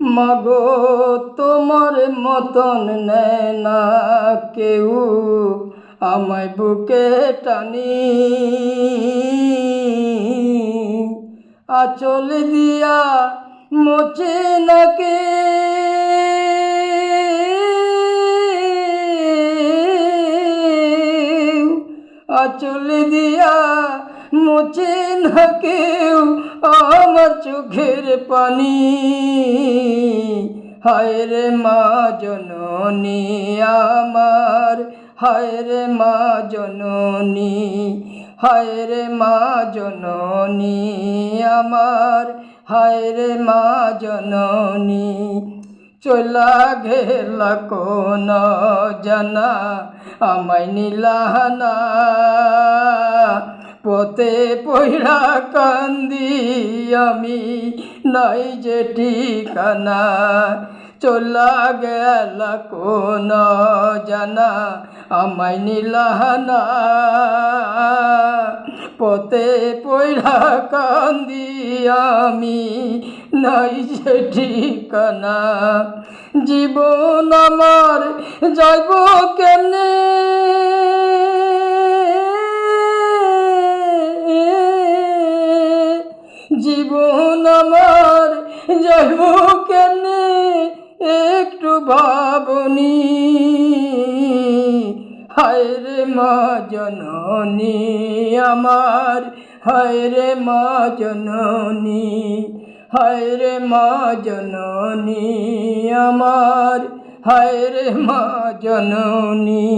মাগো তোমার মতন নেয় না কেউ আমায় বুকে টানি, আঁচল দিয়া মোচে নাকে আঁচল দিয়া মোচে না কেউ আমার চোখের পানি। হায় রে মা জননী আমার, হায় রে মা জননী, হায় রে মা জননী আমার, হায় রে মা জননী। চলা গেলা কোন জানা আমায় নিলাহানা, পথে পইড়া কান্দি আমি নাই যে ঠিকানা। চলা গেলা কোন জানা আমায় নিলাহানা, পথে পইড়া কান্দি আমি নাই যে ঠিকানা। জীবন আমার যাইব কেমনে, জীবন আমার যাইব কেমনে একটু ভাবনি। হায় রে মা জননী আমার, হায় রে মা জননী, হায় রে মা জননী আমার, হায় রে মা জননী।